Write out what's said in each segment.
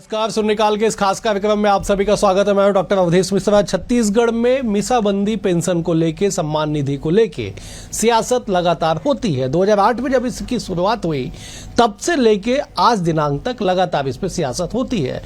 नमस्कार, शून्यकाल के इस खास कार्यक्रम में आप सभी का स्वागत है। मैं हूं डॉक्टर अवधेश मिश्रा। छत्तीसगढ़ में मीसाबंदी पेंशन को लेके, सम्मान निधि को लेके सियासत लगातार होती है। 2008 में जब इसकी शुरुआत हुई तब से लेके आज दिनांक तक लगातार इस पर सियासत होती है।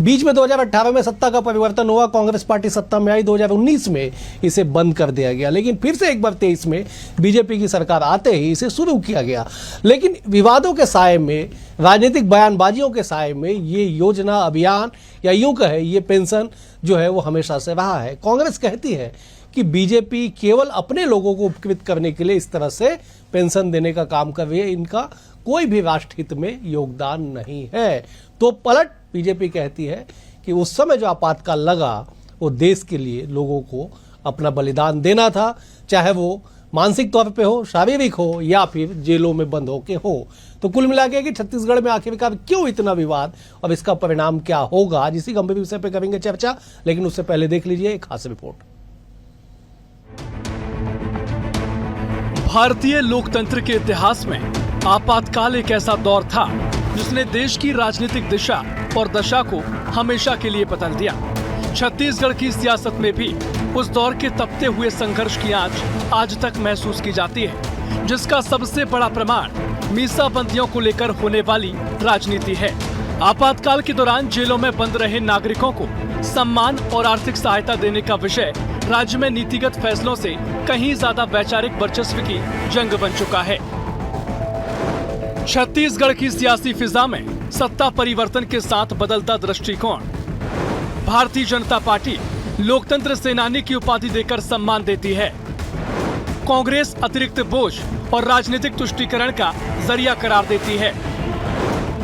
बीच में 2018 में सत्ता का परिवर्तन हुआ, कांग्रेस पार्टी सत्ता में आई, 2019 में इसे बंद कर दिया गया, लेकिन फिर से एक बार 23 में बीजेपी की सरकार आते ही इसे शुरू किया गया। लेकिन विवादों के साए में, राजनीतिक बयानबाजियों के साए में ये योजना, अभियान या यूं कहे ये पेंशन जो है वो हमेशा से रहा है। कांग्रेस कहती है कि बीजेपी केवल अपने लोगों को उपकृत करने के लिए इस तरह से पेंशन देने का काम कर रही है, इनका कोई भी राष्ट्रहित में योगदान नहीं है। तो पलट बीजेपी कहती है कि उस समय जो आपातकाल लगा वो देश के लिए लोगों को अपना बलिदान देना था, चाहे वो मानसिक तौर पे हो, शारीरिक हो या फिर जेलों में बंद होके हो। तो कुल मिला के कि छत्तीसगढ़ में आखिरकार क्यों इतना विवाद और इसका परिणाम क्या होगा, आज इसी गंभीर विषय पे करेंगे चर्चा। लेकिन उससे पहले देख लीजिए एक खास रिपोर्ट। भारतीय लोकतंत्र के इतिहास में आपातकाल एक ऐसा दौर था जिसने देश की राजनीतिक दिशा और दशा को हमेशा के लिए बदल दिया। छत्तीसगढ़ की सियासत में भी उस दौर के तपते हुए संघर्ष की आंच आज तक महसूस की जाती है, जिसका सबसे बड़ा प्रमाण मीसाबंदियों को लेकर होने वाली राजनीति है। आपातकाल के दौरान जेलों में बंद रहे नागरिकों को सम्मान और आर्थिक सहायता देने का विषय राज्य में नीतिगत फैसलों से कहीं ज्यादा वैचारिक वर्चस्व की जंग बन चुका है। छत्तीसगढ़ की सियासी फिजा में सत्ता परिवर्तन के साथ बदलता दृष्टिकोण। भारतीय जनता पार्टी लोकतंत्र सेनानी की उपाधि देकर सम्मान देती है। कांग्रेस अतिरिक्त बोझ और राजनीतिक तुष्टीकरण का जरिया करार देती है।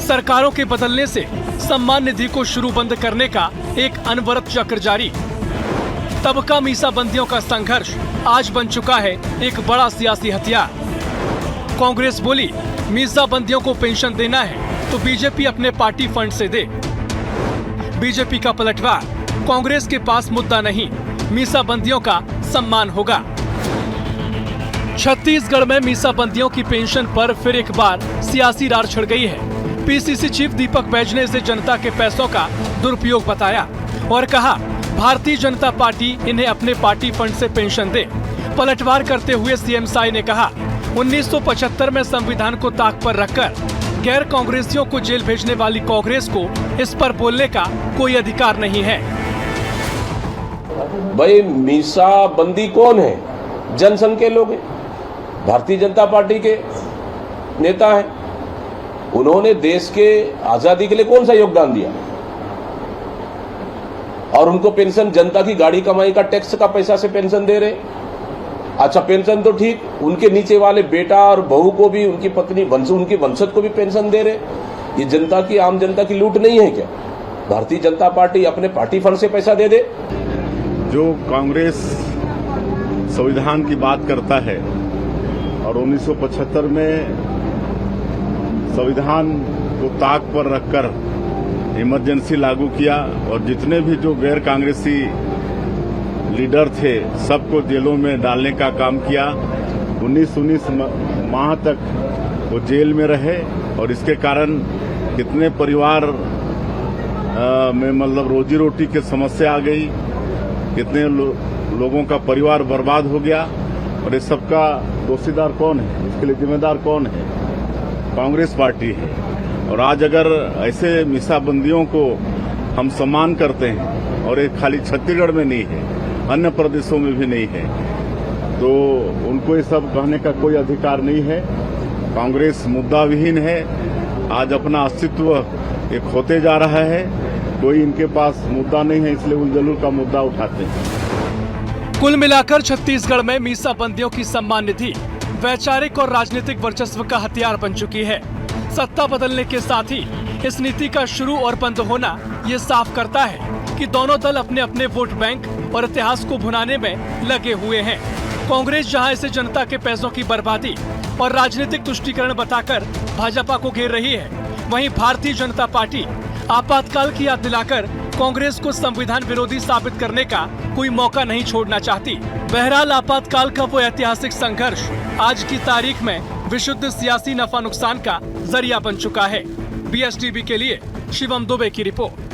सरकारों के बदलने से सम्मान निधि को शुरू बंद करने का एक अनवरत चक्र जारी। तबका मीसाबंदियों का संघर्ष आज बन चुका है एक बड़ा सियासी हथियार। कांग्रेस बोली मीसाबंदियों को पेंशन देना है तो बीजेपी अपने पार्टी फंड से दे। बीजेपी का पलटवार, कांग्रेस के पास मुद्दा नहीं, मीसाबंदियों का सम्मान होगा। छत्तीसगढ़ में मीसाबंदियों की पेंशन पर फिर एक बार सियासी रार छिड़ गई है। पीसीसी चीफ दीपक बैज ने इसे जनता के पैसों का दुरुपयोग बताया और कहा भारतीय जनता पार्टी इन्हें अपने पार्टी फंड से पेंशन दे। पलटवार करते हुए सीएम साई ने कहा 1975 में संविधान को ताक पर रखकर गैर कांग्रेसियों को जेल भेजने वाली कांग्रेस को इस पर बोलने का कोई अधिकार नहीं है। भाई मीसाबंदी कौन है? जनसंघ के लोग हैं, भारतीय जनता पार्टी के नेता हैं। उन्होंने देश के आजादी के लिए कौन सा योगदान दिया? और उनको पेंशन जनता की गाड़ी कमाई का टैक्स का पैसा से पेंशन दे रहे। अच्छा, पेंशन तो ठीक, उनके नीचे वाले बेटा और बहू को भी, उनकी पत्नी उनकी वंशज को भी पेंशन दे रहे। ये जनता की, आम जनता की लूट नहीं है क्या? भारतीय जनता पार्टी अपने पार्टी फंड से पैसा दे दे। जो कांग्रेस संविधान की बात करता है और 1975 में संविधान को ताक पर रखकर इमरजेंसी लागू किया और जितने भी जो गैर कांग्रेसी लीडर थे सबको जेलों में डालने का काम किया। 19 माह तक वो जेल में रहे और इसके कारण कितने परिवार में मतलब रोजी रोटी की समस्या आ गई, कितने लोगों का परिवार बर्बाद हो गया। और इस सबका दोषीदार कौन है, इसके लिए जिम्मेदार कौन है? कांग्रेस पार्टी है। और आज अगर ऐसे मीसाबंदियों को हम सम्मान करते हैं और ये खाली छत्तीसगढ़ में नहीं है, अन्य प्रदेशों में भी नहीं है, तो उनको ये सब कहने का कोई अधिकार नहीं है। कांग्रेस मुद्दा विहीन है, आज अपना अस्तित्व ये खोते जा रहा है। कोई इनके पास मुद्दा नहीं है, इसलिए उलझुल का मुद्दा उठाते हैं। कुल मिलाकर छत्तीसगढ़ में मीसाबंदियों की सम्मान निधि वैचारिक और राजनीतिक वर्चस्व का हथियार बन चुकी है। सत्ता बदलने के साथ ही इस नीति का शुरू और बंद होना ये साफ करता है कि दोनों दल अपने अपने वोट बैंक और इतिहास को भुनाने में लगे हुए हैं। कांग्रेस जहां इसे जनता के पैसों की बर्बादी और राजनीतिक तुष्टीकरण बताकर भाजपा को घेर रही है, वहीं भारतीय जनता पार्टी आपातकाल की याद दिलाकर कांग्रेस को संविधान विरोधी साबित करने का कोई मौका नहीं छोड़ना चाहती। बहरहाल आपातकाल का वो ऐतिहासिक संघर्ष आज की तारीख में विशुद्ध सियासी नफा नुकसान का जरिया बन चुका है। BSTV के लिए शिवम दुबे की रिपोर्ट।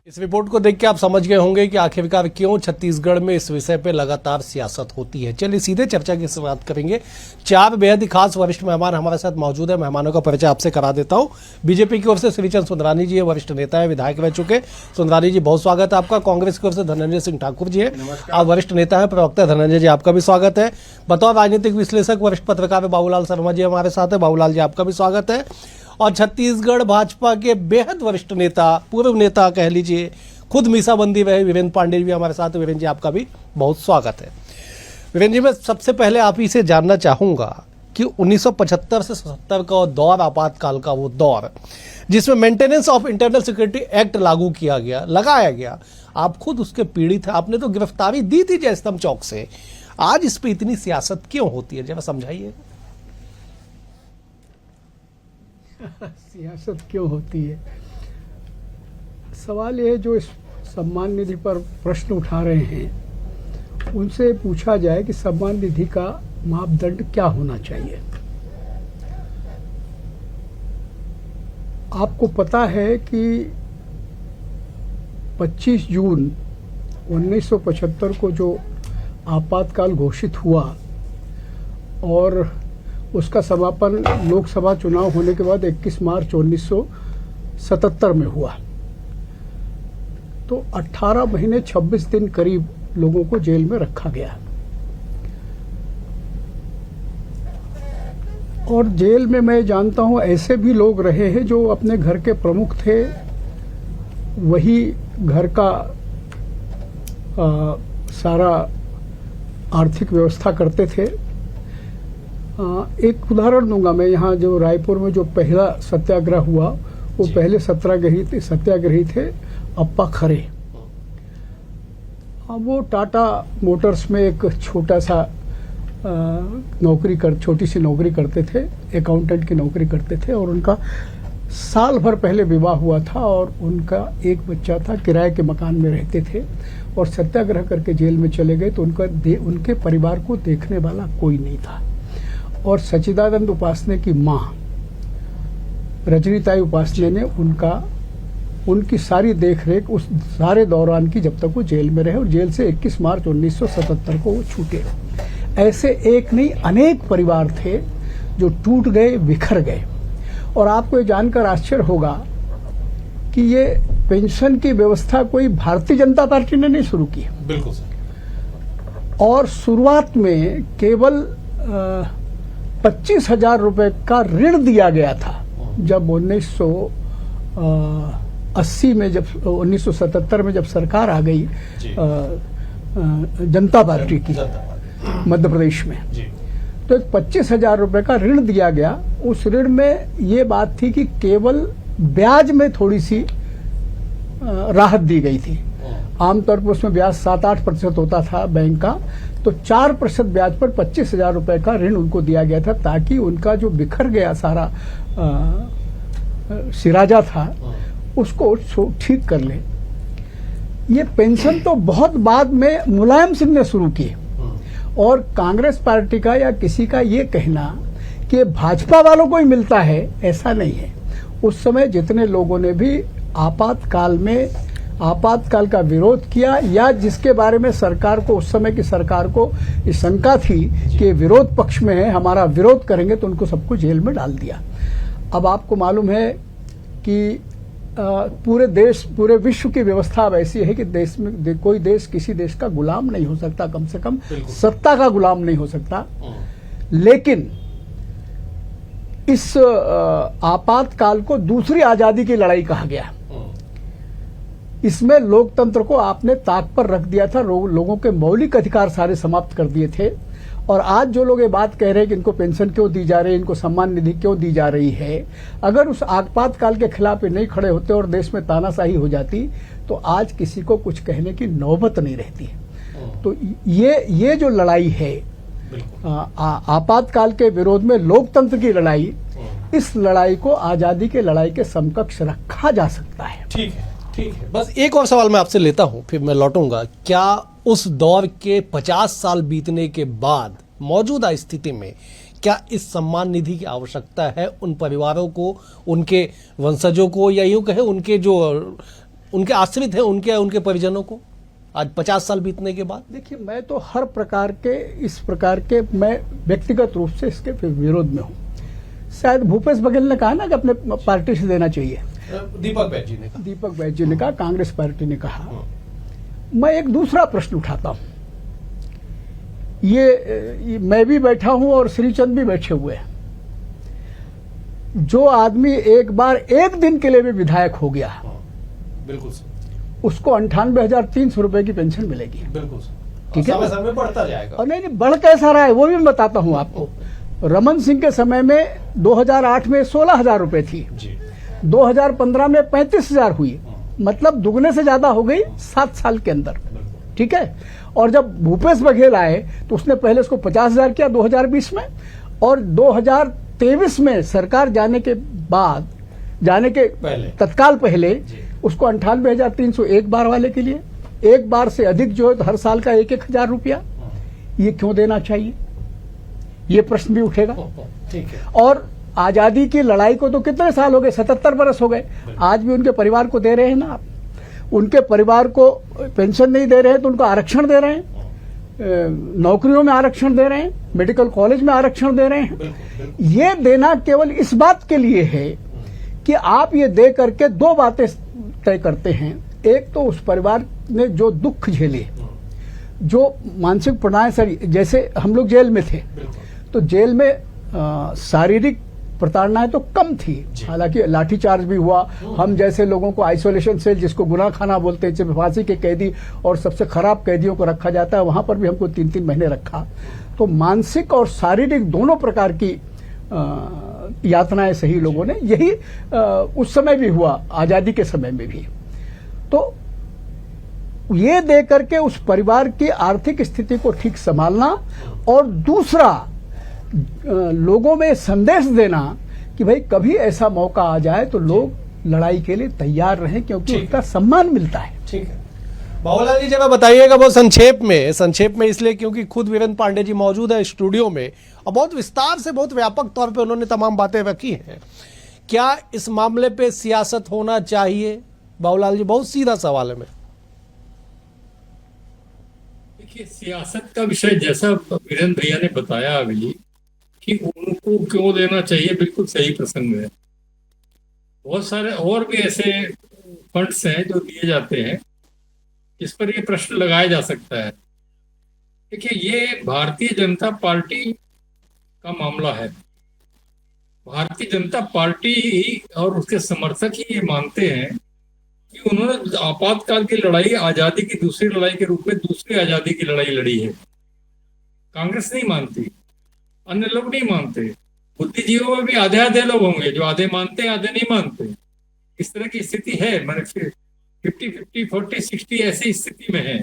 इस रिपोर्ट को देख के आप समझ गए होंगे कि आखिरकार क्यों छत्तीसगढ़ में इस विषय पे लगातार सियासत होती है। चलिए सीधे चर्चा की शुरुआत करेंगे। चार बेहद ही खास वरिष्ठ मेहमान हमारे साथ मौजूद है। मेहमानों का परिचय आपसे करा देता हूं। बीजेपी की ओर से श्रीचंद सुंदरानी जी है, वरिष्ठ नेता है, विधायक रह चुके। सुंदरानी जी बहुत स्वागत है आपका। कांग्रेस की ओर से धनंजय सिंह ठाकुर जी है, आप वरिष्ठ नेता है, प्रवक्ता धनंजय जी आपका भी स्वागत है। बतौर राजनीतिक विश्लेषक वरिष्ठ पत्रकार बाबूलाल शर्मा जी हमारे साथ है, बाबूलाल जी आपका भी स्वागत है। और छत्तीसगढ़ भाजपा के बेहद वरिष्ठ नेता, पूर्व नेता कह लीजिए, खुद मीसाबंदी रहे वीरेंद्र पांडे भी हमारे साथ है। वीरेंद्र जी आपका भी बहुत स्वागत है। वीरेंद्र जी मैं सबसे पहले आप ही से जानना चाहूंगा कि 1975 से 77 का दौर, आपातकाल का वो दौर जिसमें maintenance of internal security act लागू किया गया, लगाया गया, आप खुद उसके पीड़ित हैं। आपने तो गिरफ्तारी दी थी जयस्तंभ चौक से। आज इस पे इतनी सियासत क्यों होती है, जरा समझाइए। सियासत क्यों होती है? सवाल ये है, जो इस सम्मान निधि पर प्रश्न उठा रहे हैं उनसे पूछा जाए कि सम्मान निधि का मापदंड क्या होना चाहिए। आपको पता है कि 25 जून 1975 को जो आपातकाल घोषित हुआ और उसका समापन लोकसभा चुनाव होने के बाद 21 मार्च 1977 में हुआ, तो 18 महीने 26 दिन करीब लोगों को जेल में रखा गया। और जेल में मैं जानता हूं ऐसे भी लोग रहे हैं जो अपने घर के प्रमुख थे, वही घर का सारा आर्थिक व्यवस्था करते थे। एक उदाहरण दूंगा मैं। यहाँ जो रायपुर में जो पहला सत्याग्रह हुआ, वो पहले सत्याग्रही थे अप्पा खरे। वो टाटा मोटर्स में एक छोटा सा छोटी सी नौकरी करते थे, अकाउंटेंट की नौकरी करते थे। और उनका साल भर पहले विवाह हुआ था और उनका एक बच्चा था। किराए के मकान में रहते थे और सत्याग्रह करके जेल में चले गए, तो उनके परिवार को देखने वाला कोई नहीं था। और सच्चिदानंद उपासने की माँ रजनीताई उपासने ने उनकी सारी देखरेख उस सारे दौरान की, जब तक वो जेल में रहे। और जेल से 21 मार्च 1977 को वो छूटे। ऐसे एक नहीं अनेक परिवार थे जो टूट गए, बिखर गए। और आपको ये जानकर आश्चर्य होगा कि ये पेंशन की व्यवस्था कोई भारतीय जनता पार्टी ने नहीं शुरू की। बिल्कुल सर। और शुरुआत में केवल 25,000 रुपए का ऋण दिया गया था। जब 1980 में, जब 1977 में जब सरकार आ गई जनता पार्टी की मध्य प्रदेश में, तो एक 25,000 रुपए का ऋण दिया गया। उस ऋण में ये बात थी कि केवल ब्याज में थोड़ी सी राहत दी गई थी। आमतौर पर उसमें ब्याज 7-8% होता था बैंक का, तो 4% ब्याज पर 25,000 रुपए का ऋण उनको दिया गया था, ताकि उनका जो बिखर गया सारा सिराजा था उसको ठीक कर ले। ये पेंशन तो बहुत बाद में मुलायम सिंह ने शुरू की। और कांग्रेस पार्टी का या किसी का ये कहना कि भाजपा वालों को ही मिलता है, ऐसा नहीं है। उस समय जितने लोगों ने भी आपातकाल का विरोध किया, या जिसके बारे में सरकार को, उस समय की सरकार को शंका थी कि विरोध पक्ष में है, हमारा विरोध करेंगे, तो उनको सबको जेल में डाल दिया। अब आपको मालूम है कि पूरे विश्व की व्यवस्था अब ऐसी है कि देश में कोई देश किसी देश का गुलाम नहीं हो सकता, कम से कम सत्ता का गुलाम नहीं हो सकता। लेकिन इस आपातकाल को दूसरी आजादी की लड़ाई कहा गया। इसमें लोकतंत्र को आपने ताक पर रख दिया था, लोगों के मौलिक अधिकार सारे समाप्त कर दिए थे। और आज जो लोग ये बात कह रहे हैं कि इनको पेंशन क्यों दी जा रही है, इनको सम्मान निधि क्यों दी जा रही है, अगर उस आपातकाल के खिलाफ नहीं खड़े होते और देश में तानाशाही हो जाती, तो आज किसी को कुछ कहने की नौबत नहीं रहती। तो ये जो लड़ाई है आपातकाल के विरोध में, लोकतंत्र की लड़ाई, इस लड़ाई को आजादी के लड़ाई के समकक्ष रखा जा सकता है। ठीक है, ठीक है। बस एक और सवाल मैं आपसे लेता हूं, फिर मैं लौटूंगा। क्या उस दौर के 50 साल बीतने के बाद मौजूदा स्थिति में क्या इस सम्मान निधि की आवश्यकता है उन परिवारों को, उनके वंशजों को, या यूं कहे उनके जो उनके आश्रित हैं, उनके परिजनों को, आज 50 साल बीतने के बाद? देखिए, मैं तो हर प्रकार के इस प्रकार के मैं व्यक्तिगत रूप से इसके विरोध में हूँ। शायद भूपेश बघेल ने कहा ना कि अपने पार्टी से देना चाहिए, दीपक बैज जी ने कहा, कांग्रेस पार्टी ने कहा। मैं एक दूसरा प्रश्न उठाता हूं। ये मैं भी बैठा हूं और श्रीचंद भी बैठे हुए हैं। जो आदमी एक बार एक दिन के लिए भी विधायक हो गया, बिल्कुल उसको 98,300 रुपए की पेंशन मिलेगी। बिल्कुल ठीक है, समय समय बढ़ता जाएगा। और नहीं बढ़ कैसा रहा है वो भी मैं बताता हूं आपको। रमन सिंह के समय में 2008 में 16,000 रुपए थी जी, 2015 में 35,000 हुई, मतलब दुगने से ज्यादा हो गई 7 साल के अंदर। ठीक है, और जब भूपेश बघेल आए तो उसने पहले उसको 50,000 किया 2020 में, और 2023 में सरकार जाने के तत्काल पहले उसको 98,300 एक बार वाले के लिए, एक बार से अधिक जो है तो हर साल का 1,000 रुपया। ये क्यों देना चाहिए, ये प्रश्न भी उठेगा। ठीक है। और आजादी की लड़ाई को तो कितने साल हो गए, 77 बरस हो गए, आज भी उनके परिवार को दे रहे हैं ना आप। उनके परिवार को पेंशन नहीं दे रहे हैं तो उनको आरक्षण दे रहे हैं, नौकरियों में आरक्षण दे रहे हैं, मेडिकल कॉलेज में आरक्षण दे रहे हैं। ये देना केवल इस बात के लिए है कि आप ये दे करके दो बातें तय करते हैं। एक तो उस परिवार ने जो दुख झेले, जो मानसिक प्रताड़ना, जैसे हम लोग जेल में थे तो जेल में शारीरिक प्रताड़नाएं तो कम थी, हालांकि लाठीचार्ज भी हुआ। हम जैसे लोगों को आइसोलेशन सेल, जिसको गुनाह खाना बोलते हैं, जब फांसी के कैदी और सबसे खराब कैदियों को रखा जाता है, वहां पर भी हमको 3-3 महीने रखा। तो मानसिक और शारीरिक दोनों प्रकार की यातनाएं सही लोगों ने, यही उस समय भी हुआ, आजादी के समय में भी। तो ये दे करके उस परिवार की आर्थिक स्थिति को ठीक संभालना, और दूसरा लोगों में संदेश देना कि भाई कभी ऐसा मौका आ जाए तो लोग लड़ाई के लिए तैयार रहें, क्योंकि उसका सम्मान मिलता है। ठीक है, बाबूलाल जी जरा बताइएगा बहुत संक्षेप में इसलिए क्योंकि खुद वीरेंद्र पांडे जी मौजूद है स्टूडियो में और बहुत विस्तार से, बहुत व्यापक तौर पे उन्होंने तमाम बातें रखी हैं। क्या इस मामले पे सियासत होना चाहिए? बाबूलाल जी, बहुत सीधा सवाल है। देखिए, सियासत का विषय जैसा वीरेंद्र भैया ने बताया अभी कि उनको क्यों देना चाहिए, बिल्कुल सही प्रसंग है। बहुत सारे और भी ऐसे फंड्स हैं जो दिए जाते हैं, इस पर ये प्रश्न लगाया जा सकता है। देखिए, ये भारतीय जनता पार्टी का मामला है। भारतीय जनता पार्टी ही और उसके समर्थक ही ये मानते हैं कि उन्होंने आपातकाल की लड़ाई आजादी की दूसरी लड़ाई के रूप में दूसरी आजादी की लड़ाई लड़ी है। कांग्रेस नहीं मानती, अन्य लोग नहीं मानते। बुद्धिजीवियों में भी आधे लोग होंगे जो आधे मानते हैं, आधे नहीं मानते। इस तरह की स्थिति है, मैंने 50-50, 40-60 ऐसी स्थिति में है।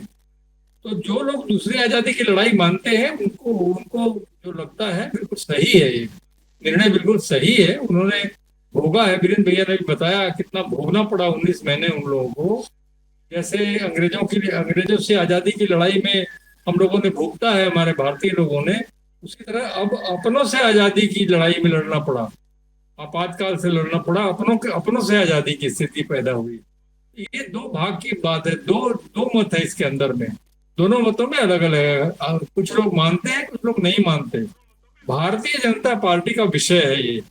तो जो लोग दूसरी आजादी की लड़ाई मानते हैं उनको जो लगता है बिल्कुल सही है, ये निर्णय बिल्कुल सही है। उन्होंने भोगा है, वीरेंद्र भैया ने भी बताया कितना भोगना पड़ा 19 महीने उन लोगों को। जैसे अंग्रेजों से आजादी की लड़ाई में हम लोगों ने भोगता है, हमारे भारतीय लोगों ने, उसी तरह अब अपनों से आजादी की लड़ाई में लड़ना पड़ा, आपातकाल से लड़ना पड़ा, अपनों से आजादी की स्थिति पैदा हुई। ये दो भाग की बात है, दो मत है इसके अंदर में। दोनों मतों में अलग अलग है, कुछ लोग मानते हैं, कुछ लोग नहीं मानते। भारतीय जनता पार्टी का विषय है ये।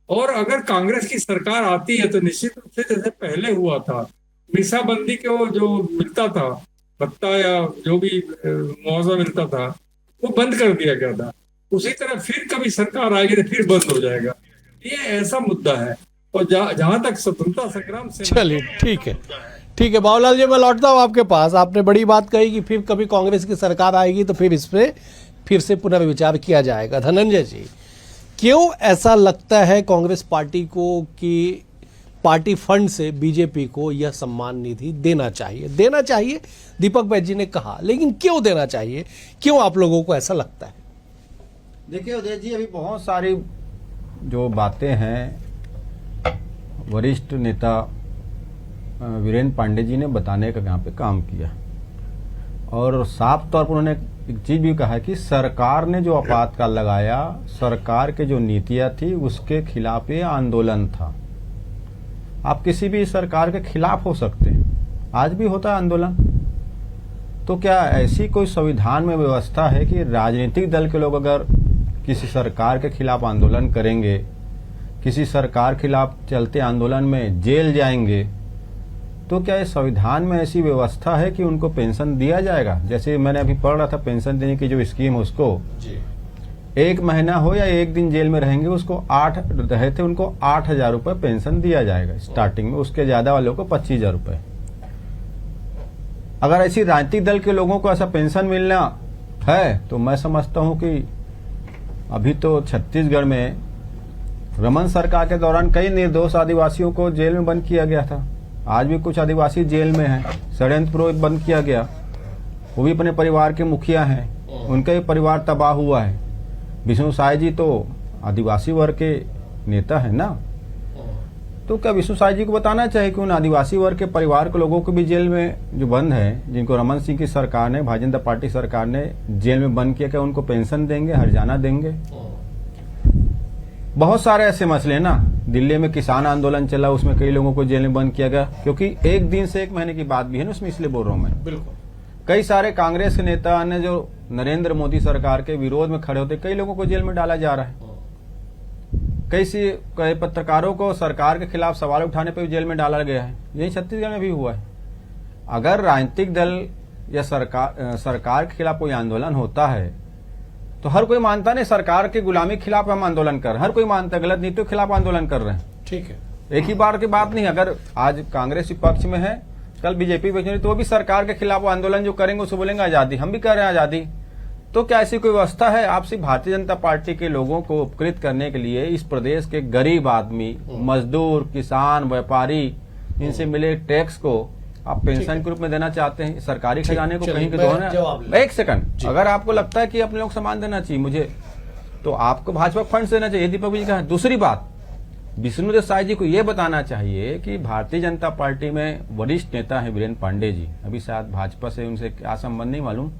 और अगर कांग्रेस की सरकार आती है तो निश्चित रूप से जैसे पहले हुआ था, मीसाबंदी को जो मिलता था भत्ता या जो भी मुआवजा मिलता था वो बंद कर दिया गया था। उसी तरह फिर कभी सरकार आएगी तो फिर बंद हो जाएगा। ये ऐसा मुद्दा है। और जहां तक स्वतंत्रता संग्राम से, चलिए ठीक है बाबूलाल जी, मैं लौटता हूँ आपके पास। आपने बड़ी बात कही कि फिर कभी कांग्रेस की सरकार आएगी तो फिर इस पे फिर से पुनर्विचार किया जाएगा। धनंजय जी, क्यों ऐसा लगता है कांग्रेस पार्टी को कि पार्टी फंड से बीजेपी को यह सम्मान निधि देना चाहिए? दीपक बैज जी ने कहा, लेकिन क्यों देना चाहिए? क्यों आप लोगों को ऐसा लगता है? देखिए उदय जी, अभी बहुत सारी जो बातें हैं वरिष्ठ नेता वीरेंद्र पांडे जी ने बताने का यहाँ पे काम किया और साफ तौर पर उन्होंने एक चीज भी कहा है कि सरकार ने जो आपातकाल लगाया, सरकार के जो नीतियां थी उसके खिलाफ ये आंदोलन था। आप किसी भी सरकार के खिलाफ हो सकते हैं, आज भी होता है आंदोलन। तो क्या ऐसी कोई संविधान में व्यवस्था है कि राजनीतिक दल के लोग अगर किसी सरकार के खिलाफ आंदोलन करेंगे, किसी सरकार के खिलाफ चलते आंदोलन में जेल जाएंगे, तो क्या इस संविधान में ऐसी व्यवस्था है कि उनको पेंशन दिया जाएगा? जैसे मैंने अभी पढ़ रहा था, पेंशन देने की जो स्कीम है उसको 1 महीना हो या 1 दिन जेल में रहेंगे उसको 8,000 रुपए पेंशन दिया जाएगा स्टार्टिंग में, उसके ज्यादा वालों को 25,000 रुपए। अगर ऐसी राजनीतिक दल के लोगों को ऐसा पेंशन मिलना है तो मैं समझता हूं कि अभी तो छत्तीसगढ़ में रमन सरकार के दौरान कई निर्दोष आदिवासियों को जेल में बंद किया गया था। आज भी कुछ आदिवासी जेल में हैं, षड्यंत्र बंद किया गया, वो भी अपने परिवार के मुखिया हैं, उनका भी परिवार तबाह हुआ है। विष्णु साय जी तो आदिवासी वर्ग के नेता है ना, तो क्या विष्णु साय जी को बताना चाहिए कि उन आदिवासी वर्ग के परिवार के लोगों को भी जेल में जो बंद है, जिनको रमन सिंह की सरकार ने, भारतीय जनता पार्टी सरकार ने जेल में बंद किया, क्या उनको पेंशन देंगे, हर्जाना देंगे? बहुत सारे ऐसे मसले हैं ना। दिल्ली में किसान आंदोलन चला, उसमें कई लोगों को जेल में बंद किया गया, क्योंकि 1 दिन से 1 महीने की बात भी है ना उसमें, इसलिए बोल रहा हूं मैं। बिल्कुल। कई सारे कांग्रेस के नेता ने जो नरेंद्र मोदी सरकार के विरोध में खड़े होते, कई लोगों को जेल में डाला जा रहा है। कई पत्रकारों को सरकार के खिलाफ सवाल उठाने पर भी जेल में डाला गया है। यही छत्तीसगढ़ में भी हुआ है। अगर राजनीतिक दल या सरकार के खिलाफ कोई आंदोलन होता है तो हर कोई मानता नहीं सरकार की गुलामी के खिलाफ हम आंदोलन कर रहे हैं, हर कोई मानता है गलत नीतियों के खिलाफ आंदोलन कर रहे हैं। ठीक है, एक ही बार की बात नहीं। अगर आज कांग्रेस विपक्ष में है, कल बीजेपी विपक्ष में, तो वो भी सरकार के खिलाफ आंदोलन जो करेंगे उसको बोलेंगे आजादी, हम भी कर रहे हैं आजादी। तो क्या ऐसी कोई व्यवस्था है? आप सिर्फ भारतीय जनता पार्टी के लोगों को उपकृत करने के लिए इस प्रदेश के गरीब आदमी, मजदूर, किसान, व्यापारी, इनसे मिले टैक्स को आप पेंशन के रूप में देना चाहते हैं? सरकारी खजाने को कहीं के दो। एक सेकंड, अगर आपको लगता है कि अपने लोग सम्मान देना चाहिए मुझे, तो आपको भाजपा फंड देना चाहिए, दीपक जी का। दूसरी बात, विष्णुदेव साय जी को यह बताना चाहिए कि भारतीय जनता पार्टी में वरिष्ठ नेता है वीरेंद्र पांडे जी, अभी शायद भाजपा से उनसे क्या संबंध नहीं मालूम,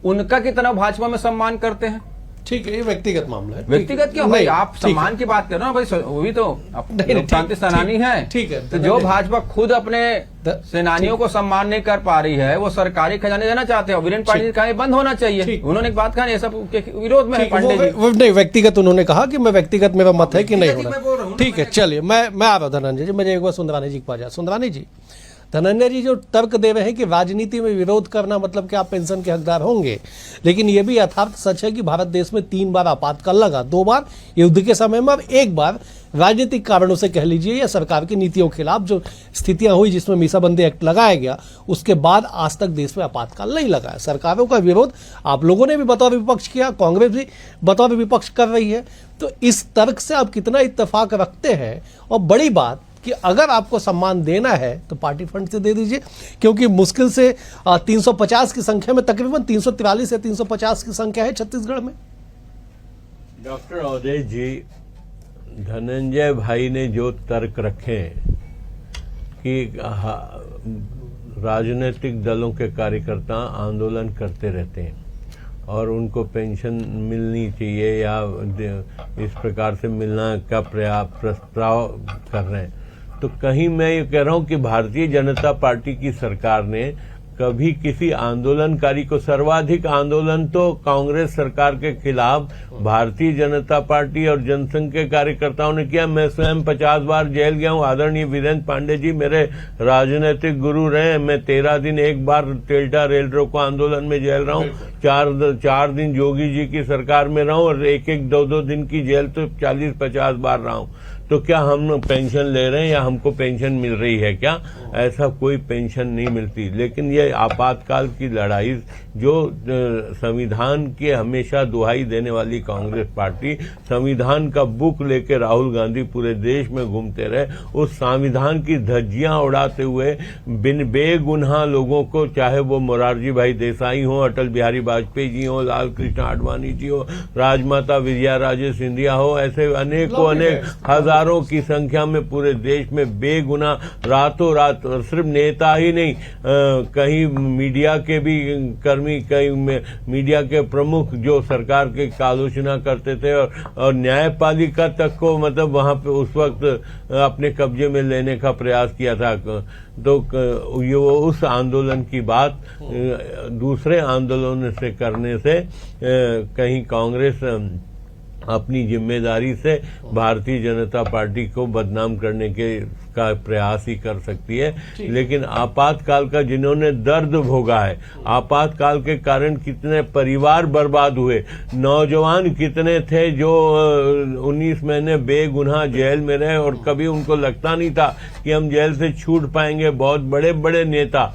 उनका कितना भाजपा में सम्मान करते हैं। ठीक है, ये व्यक्तिगत मामला है। व्यक्तिगत क्यों भाई, आप सम्मान की बात कर रहे हो भाई, वो भी तो लोकतांत्रिक सेनानी है। ठीक है, तो जो भाजपा खुद अपने सेनानियों को सम्मान नहीं कर पा रही है, वो सरकारी खजाने देना चाहते हैं। वीरेंद्र पांडे जी कहा बंद होना चाहिए, उन्होंने एक बात कहा, ये सब के विरोध में है पांडे जी। नहीं, व्यक्तिगत उन्होंने कहा कि मैं व्यक्तिगत मेरा मत है कि नहीं होना। ठीक है, चलिए मैं आ रहा हूं धनंजय जी, मुझे एक बार सुंदरानी जी के पास जाए। सुंदरानी जी, धनंजय जी जो तर्क दे रहे हैं कि राजनीति में विरोध करना मतलब कि आप पेंशन के हकदार होंगे, लेकिन यह भी यथार्थ सच है कि भारत देश में 3 बार आपातकाल लगा, 2 बार युद्ध के समय में और 1 बार राजनीतिक कारणों से कह लीजिए या सरकार की नीतियों के खिलाफ जो स्थितियां हुई जिसमें मीसाबंदी एक्ट लगाया गया, उसके बाद आज तक देश में आपातकाल नहीं लगा है। सरकारों का विरोध आप लोगों ने भी बतौर विपक्ष किया, कांग्रेस भी बतौर विपक्ष कर रही है। तो इस तर्क से आप कितना इत्तेफाक रखते हैं? और बड़ी बात कि अगर आपको सम्मान देना है तो पार्टी फंड से दे दीजिए, क्योंकि मुश्किल से 350 की संख्या में तकरीबन 343 या 350 की संख्या है छत्तीसगढ़ में। डॉक्टर अवधेश जी, धनंजय भाई ने जो तर्क रखे कि राजनीतिक दलों के कार्यकर्ता आंदोलन करते रहते हैं और उनको पेंशन मिलनी चाहिए या इस प्रकार से मिलना का प्रस्ताव कर रहे हैं, तो कहीं मैं ये कह रहा हूं कि भारतीय जनता पार्टी की सरकार ने कभी किसी आंदोलनकारी को, सर्वाधिक आंदोलन तो कांग्रेस सरकार के खिलाफ भारतीय जनता पार्टी और जनसंघ के कार्यकर्ताओं ने किया। मैं स्वयं 50 बार जेल गया हूं। आदरणीय वीरेंद्र पांडे जी मेरे राजनीतिक गुरु रहे। मैं 13 दिन एक बार टेल्टा रेल रोको आंदोलन में जेल रहा हूं, 4 दिन योगी जी की सरकार में रहा हूं और 1-1, 2-2 दिन की जेल तो 40-50 बार रहा हूं। तो क्या हम पेंशन ले रहे हैं या हमको पेंशन मिल रही है क्या? ऐसा कोई पेंशन नहीं मिलती। लेकिन ये आपातकाल की लड़ाई जो संविधान के हमेशा दुहाई देने वाली कांग्रेस पार्टी, संविधान का बुक लेके राहुल गांधी पूरे देश में घूमते रहे, उस संविधान की धज्जियां उड़ाते हुए बेगुनाह लोगों को, चाहे वो मोरारजी भाई देसाई हो, अटल बिहारी वाजपेयी जी हो, लाल कृष्ण आडवाणी जी हो, राजमाता विजया राजे सिंधिया हो, ऐसे अनेकों अनेक हजार हजारों की संख्या में पूरे देश में बेगुनाह रातों रात, और सिर्फ नेता ही नहीं, कहीं मीडिया के भी कर्मी, कहीं मीडिया के प्रमुख जो सरकार की आलोचना करते थे और न्यायपालिका तक को मतलब वहां पे उस वक्त अपने कब्जे में लेने का प्रयास किया था। तो ये उस आंदोलन की बात दूसरे आंदोलन से करने से कहीं कांग्रेस अपनी जिम्मेदारी से भारतीय जनता पार्टी को बदनाम करने के का प्रयास ही कर सकती है। लेकिन आपातकाल का जिन्होंने दर्द भोगा है, आपातकाल के कारण कितने परिवार बर्बाद हुए, नौजवान कितने थे जो 19 महीने बेगुनाह जेल में रहे और कभी उनको लगता नहीं था कि हम जेल से छूट पाएंगे। बहुत बड़े बड़े नेता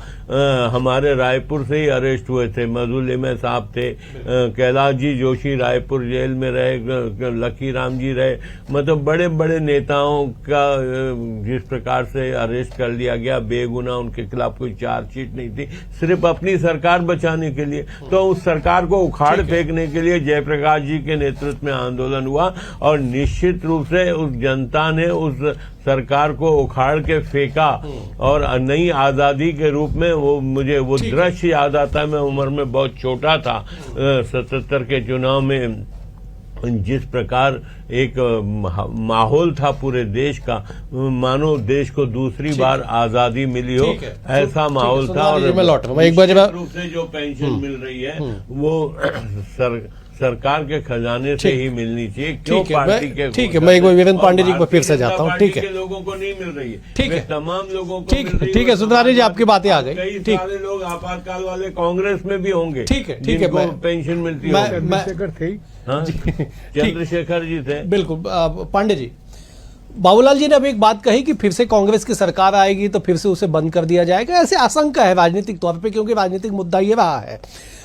हमारे रायपुर से ही अरेस्ट हुए थे, मधुलिमा साहब थे, कैलाश जी जोशी रायपुर जेल में रहे, लकी राम जी रहे, मतलब बड़े बड़े नेताओं का जिस प्रकार से अरेस्ट कर लिया गया, बेगुनाह उनके खिलाफ कोई चार्जशीट नहीं थी, सिर्फ अपनी सरकार बचाने के लिए। तो उस सरकार को उखाड़ फेंकने के लिए जयप्रकाश जी के नेतृत्व में आंदोलन हुआ और निश्चित रूप से उस जनता ने उस सरकार को उखाड़ के फेंका और नई आजादी के रूप में मुझे वो दृश्य याद आता है। मैं उम्र में बहुत छोटा था, 77 के चुनाव में जिस प्रकार एक माहौल था पूरे देश का, मानो देश को दूसरी बार आजादी मिली हो, ऐसा माहौल था। और एक बार रूप से जो पेंशन मिल रही है वो सरकार के खजाने से ही मिलनी चाहिए। क्यों पार्टी के? ठीक है, मैं एक बार वीरेंद्र पांडे जी को फिर से जाता हूँ। ठीक है, लोगों को नहीं मिल रही है, ठीक है, तमाम लोगों को ठीक है सुधारी जी, आपकी बातें आ गई। कई सारे लोग आपातकाल वाले कांग्रेस में भी होंगे, ठीक है, पेंशन मिलती है। चंद्रशेखर थे, चंद्रशेखर जी थे, बिल्कुल। पांडे जी, बाबूलाल जी ने अभी एक बात कही कि फिर से कांग्रेस की सरकार आएगी तो फिर से उसे बंद कर दिया जाएगा, ऐसे आशंका है राजनीतिक तौर पे, क्योंकि राजनीतिक मुद्दा ये रहा है।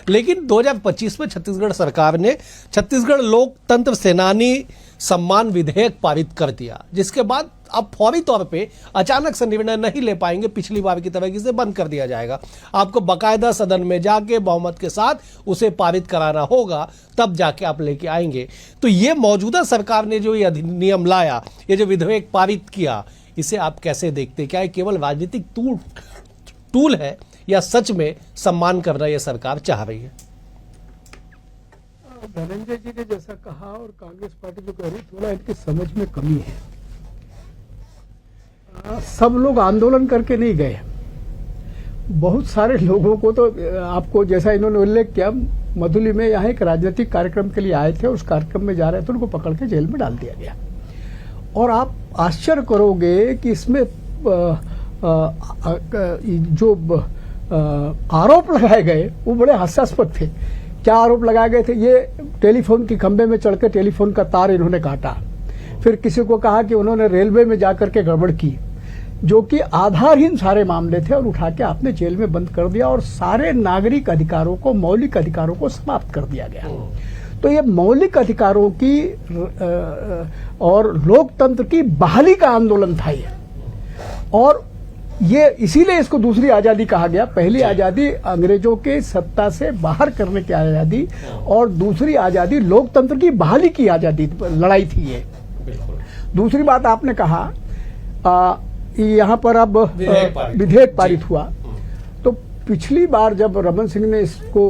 लेकिन 2025 में छत्तीसगढ़ सरकार ने छत्तीसगढ़ लोकतंत्र सेनानी सम्मान विधेयक पारित कर दिया, जिसके बाद अब फौरी तौर पे अचानक से निर्णय नहीं ले पाएंगे पिछली बार की तरह, इसे बंद कर दिया जाएगा। आपको बकायदा सदन में जाके बहुमत के साथ उसे पारित कराना होगा, तब जाके आप लेके आएंगे। तो ये मौजूदा सरकार ने जो ये अधिनियम लाया, ये जो विधेयक पारित किया, इसे आप कैसे देखते? क्या ये केवल राजनीतिक टूल है या सच में सम्मान करना ये सरकार चाह रही है? धनंजय जी ने जैसा कहा और कांग्रेस पार्टी जो कह रही, थोड़ा इनकी समझ में कमी है। सब लोग आंदोलन करके नहीं गए, बहुत सारे लोगों को तो आपको जैसा इन्होंने उल्लेख किया, मधुली में यहाँ एक राजनीतिक कार्यक्रम के लिए आए थे, उस कार्यक्रम में जा रहे थे, उनको पकड़ के जेल में डाल दिया गया। और आप आश्चर्य करोगे कि इसमें जो आरोप लगाए गए वो बड़े हास्यास्पद थे। क्या आरोप लगाए गए थे? ये टेलीफोन के खंभे में चढ़कर टेलीफोन का तार इन्होंने काटा, फिर किसी को कहा कि उन्होंने रेलवे में जाकर के गड़बड़ की, जो कि आधारहीन सारे मामले थे, और उठा के आपने जेल में बंद कर दिया और सारे नागरिक अधिकारों को, मौलिक अधिकारों को समाप्त कर दिया गया। तो ये मौलिक अधिकारों की और लोकतंत्र की बहाली का आंदोलन था ये, और ये इसीलिए इसको दूसरी आजादी कहा गया। पहली आजादी अंग्रेजों के सत्ता से बाहर करने की आजादी, और दूसरी आजादी लोकतंत्र की बहाली की आजादी, लड़ाई थी ये। दूसरी बात आपने कहा, यहाँ पर अब विधेयक पारित हुआ, तो पिछली बार जब रमन सिंह ने इसको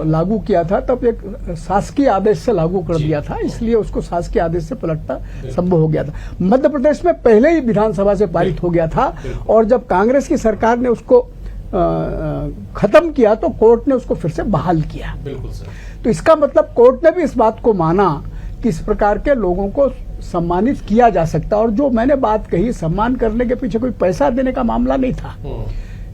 लागू किया था तब एक शासकीय आदेश से लागू कर दिया था, इसलिए उसको शासकीय आदेश से पलटना संभव हो गया था। मध्य प्रदेश में पहले ही विधानसभा से पारित हो गया था, और जब कांग्रेस की सरकार ने उसको खत्म किया तो कोर्ट ने उसको फिर से बहाल किया। बिल्कुल सर। तो इसका मतलब कोर्ट ने भी इस बात को माना कि इस प्रकार के लोगों को सम्मानित किया जा सकता। और जो मैंने बात कही, सम्मान करने के पीछे कोई पैसा देने का मामला नहीं था।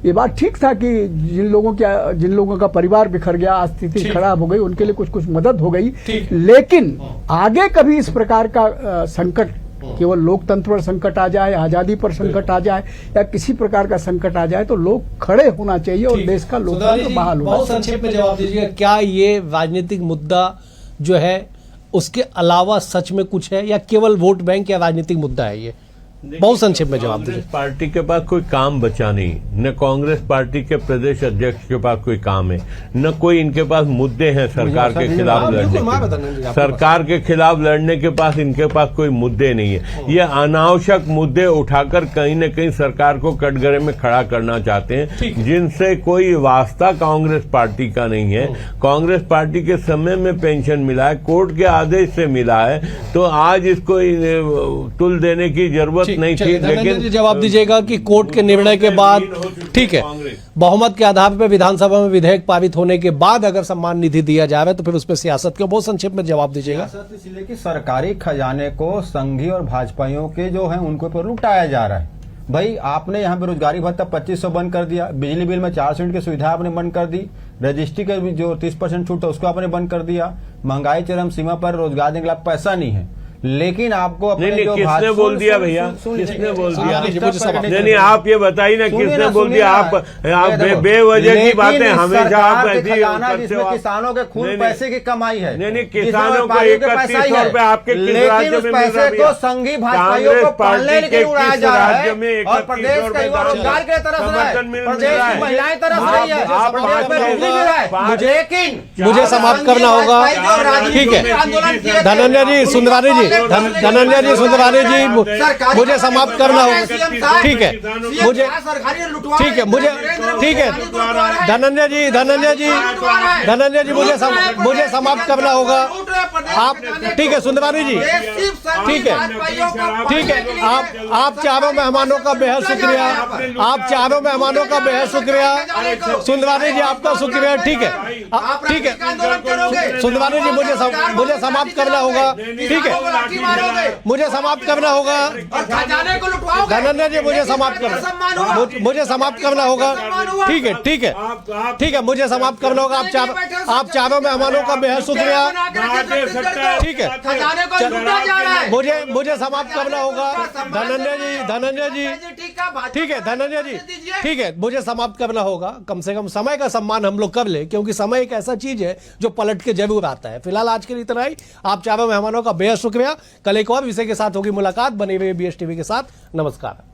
ये बात ठीक था कि जिन लोगों का परिवार बिखर गया, स्थिति खराब हो गई, उनके लिए कुछ मदद हो गई, लेकिन आगे कभी इस प्रकार का संकट, केवल लोकतंत्र पर संकट आ जाए, आजादी पर संकट आ जाए, या किसी प्रकार का संकट आ जाए, तो लोग खड़े होना चाहिए और देश का लोकतंत्र बहाल होना चाहिए। बहुत संक्षेप में जवाब दीजिएगा, क्या ये राजनीतिक मुद्दा जो है उसके अलावा सच में कुछ है, या केवल वोट बैंक या राजनीतिक मुद्दा है ये? बहुत संक्षेप में जवाब दीजिए। कांग्रेस पार्टी के पास कोई काम बचा नहीं, न कांग्रेस पार्टी के प्रदेश अध्यक्ष के पास कोई काम है, न कोई इनके पास मुद्दे हैं सरकार के खिलाफ लड़ने। सरकार के खिलाफ लड़ने के पास इनके पास कोई मुद्दे नहीं है। ये अनावश्यक मुद्दे उठाकर कहीं न कहीं सरकार को कटघरे में खड़ा करना चाहते हैं, जिनसे कोई वास्ता कांग्रेस पार्टी का नहीं है। कांग्रेस पार्टी के समय में पेंशन मिला है, कोर्ट के आदेश से मिला है, तो आज इसको तुल देने की जरूरत नहीं थी। लेकिन जवाब दीजिएगा कि कोर्ट के निर्णय के बाद, ठीक है, बहुमत के आधार पर विधानसभा में विधेयक पारित होने के बाद अगर सम्मान निधि दिया जाए तो फिर उस पर सियासत क्यों? बहुत संक्षेप में जवाब दीजिएगा। इसलिए कि सरकारी खजाने को संघी और भाजपाइयों के जो है उनको पर लुटाया जा रहा है। भाई आपने यहाँ बेरोजगारी भत्ता 2500 बंद कर दिया, बिजली बिल में 400 यूनिट की सुविधा आपने बंद कर दी, रजिस्ट्री का जो 30% छूट था उसको आपने बंद कर दिया, महंगाई चरम सीमा पर, रोजगार देने के लिए पैसा नहीं है। लेकिन आपको अपने नहीं, जो किसने बोल दिया भैया? किसने बोल दिया? नहीं, आप ये बताइए ना, किसने बोल दिया? आप बेवजह की बातें हमेशा आप जिसमें किसानों के खून पैसे की कमाई है। नहीं, किसानों को 3100 रुपए आपके किस राज्य में मिल रहा है? पैसे को संघी भाजपाइयों को पालने के लिए उड़ाया जा रहा है और प्रदेश का युवा रोजगार के लिए तरस रहा है, प्रदेश की महिलाएं तरस रही है, प्रदेश में बिजली मिल रहा है। लेकिन मुझे समाप्त करना होगा, ठीक है। धनंजय जी, सुंदरानी जी, धनंजय जी, सुंदरानी जी, मुझे समाप्त करना होगा, ठीक है। मुझे, ठीक है, मुझे, ठीक है। धनंजय जी, धनंजय जी, धनंजय जी, मुझे समाप्त करना होगा। आप, ठीक है, सुंदरानी जी, ठीक है, ठीक है। आप चारों मेहमानों का बेहद शुक्रिया, आप चारों मेहमानों का बेहद शुक्रिया। सुंदरानी जी, आपका शुक्रिया, ठीक है, ठीक है। सुंदरानी जी, मुझे समाप्त करना होगा, ठीक है, मुझे समाप्त करना होगा। धनंजय जी, मुझे समाप्त करना होगा, ठीक है, ठीक है, ठीक है, मुझे समाप्त करना होगा। आप चारों मेहमानों का बेहद शुक्रिया, ठीक है। मुझे समाप्त करना होगा। धनंजय जी, ठीक है, धनंजय जी, ठीक है, मुझे समाप्त करना होगा। कम से कम समय का सम्मान हम लोग कर ले, क्योंकि समय एक ऐसा चीज है जो पलट के जरूर आता है। फिलहाल आज के लिए इतना ही। आप चारों मेहमानों का बेहद शुक्रिया। कल एक और विषय के साथ होगी मुलाकात। बने हुए BS टीवी के साथ। नमस्कार।